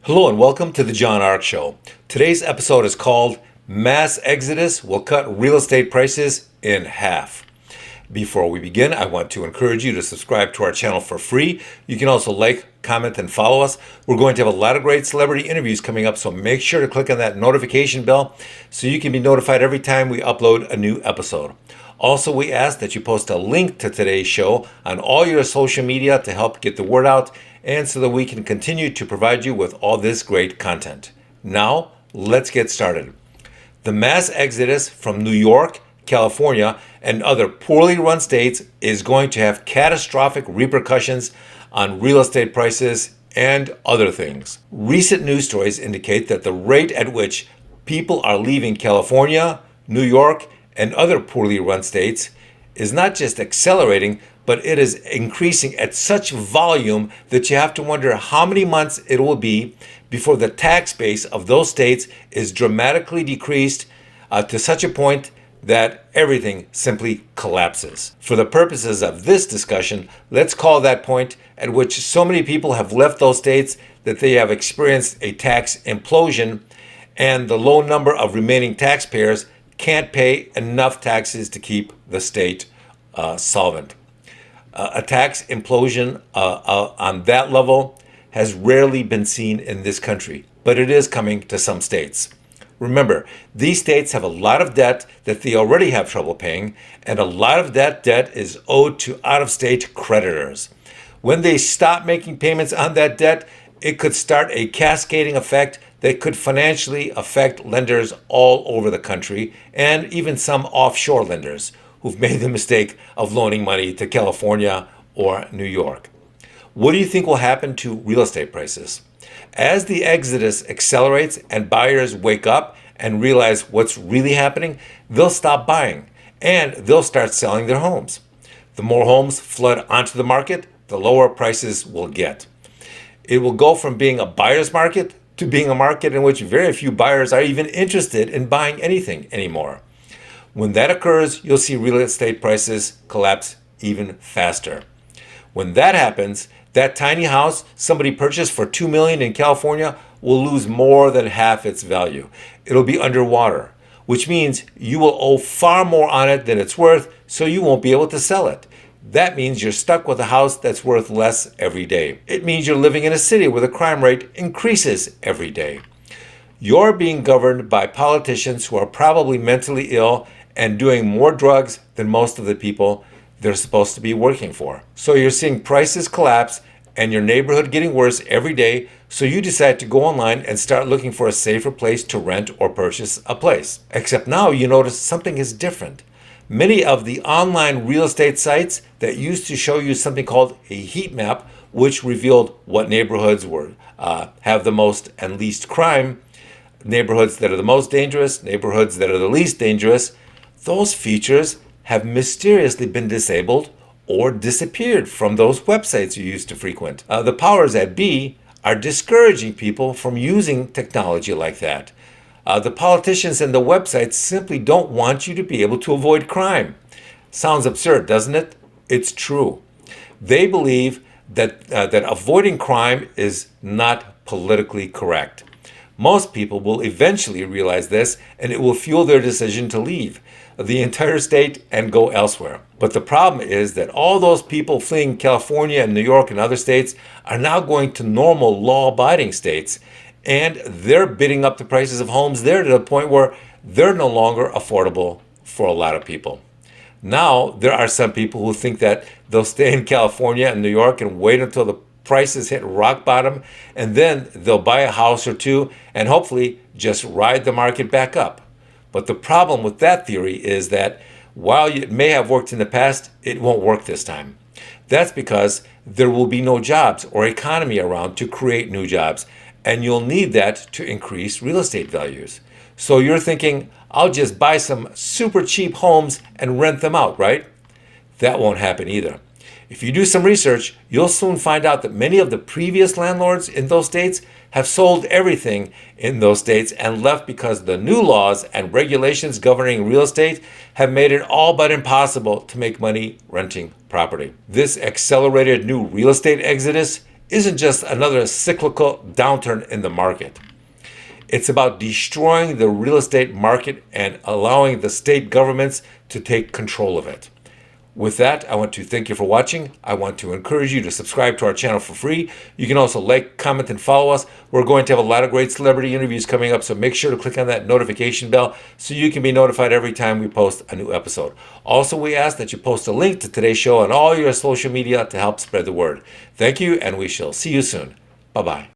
Hello and welcome to the John Ark Show. Today's episode is called Mass Exodus Will Cut Real Estate Prices in Half. Before we begin, I want to encourage you to subscribe to our channel for free. You can also like, comment, and follow us. We're going to have a lot of great celebrity interviews coming up, so make sure to click on that notification bell so you can be notified every time we upload a new episode. Also, we ask that you post a link to today's show on all your social media to help get the word out and so that we can continue to provide you with all this great content. Now, let's get started. The mass exodus from New York, California, and other poorly run states is going to have catastrophic repercussions on real estate prices and other things. Recent news stories indicate that the rate at which people are leaving California, New York, and other poorly run states is not just accelerating, but it is increasing at such volume that you have to wonder how many months it will be before the tax base of those states is dramatically decreased to such a point that everything simply collapses. For the purposes of this discussion, let's call that point at which so many people have left those states that they have experienced a tax implosion, and the low number of remaining taxpayers can't pay enough taxes to keep the state solvent. A tax implosion on that level has rarely been seen in this country, but it is coming to some states. Remember, these states have a lot of debt that they already have trouble paying, and a lot of that debt is owed to out-of-state creditors. When they stop making payments on that debt, it could start a cascading effect that could financially affect lenders all over the country and even some offshore lenders who've made the mistake of loaning money to California or New York. What do you think will happen to real estate prices? As the exodus accelerates and buyers wake up and realize what's really happening, they'll stop buying and they'll start selling their homes. The more homes flood onto the market, the lower prices will get. It will go from being a buyer's market to being a market in which very few buyers are even interested in buying anything anymore. When that occurs, you'll see real estate prices collapse even faster. When that happens, that tiny house somebody purchased for $2 million in California will lose more than half its value. It'll be underwater, which means you will owe far more on it than it's worth, so you won't be able to sell it. That means you're stuck with a house that's worth less every day. It means you're living in a city where the crime rate increases every day. You're being governed by politicians who are probably mentally ill and doing more drugs than most of the people they're supposed to be working for. So you're seeing prices collapse and your neighborhood getting worse every day, so you decide to go online and start looking for a safer place to rent or purchase a place. Except now you notice something is different. Many of the online real estate sites that used to show you something called a heat map, which revealed what neighborhoods have the most and least crime, neighborhoods that are the most dangerous, neighborhoods that are the least dangerous, those features have mysteriously been disabled or disappeared from those websites you used to frequent. The powers that be are discouraging people from using technology like that. The politicians and the websites simply don't want you to be able to avoid crime. Sounds absurd, doesn't it? It's true. They believe that avoiding crime is not politically correct. Most people will eventually realize this, and it will fuel their decision to leave the entire state and go elsewhere. But the problem is that all those people fleeing California and New York and other states are now going to normal law-abiding states, and they're bidding up the prices of homes there to the point where they're no longer affordable for a lot of people. Now, there are some people who think that they'll stay in California and New York and wait until the prices hit rock bottom, and then they'll buy a house or two and hopefully just ride the market back up. But the problem with that theory is that while it may have worked in the past, it won't work this time. That's because there will be no jobs or economy around to create new jobs, and you'll need that to increase real estate values. So you're thinking, I'll just buy some super cheap homes and rent them out, right? That won't happen either. If you do some research, you'll soon find out that many of the previous landlords in those states have sold everything in those states and left because the new laws and regulations governing real estate have made it all but impossible to make money renting property. This accelerated new real estate exodus isn't just another cyclical downturn in the market. It's about destroying the real estate market and allowing the state governments to take control of it. With that, I want to thank you for watching. I want to encourage you to subscribe to our channel for free. You can also like, comment, and follow us. We're going to have a lot of great celebrity interviews coming up, so make sure to click on that notification bell so you can be notified every time we post a new episode. Also, we ask that you post a link to today's show on all your social media to help spread the word. Thank you, and we shall see you soon. Bye-bye.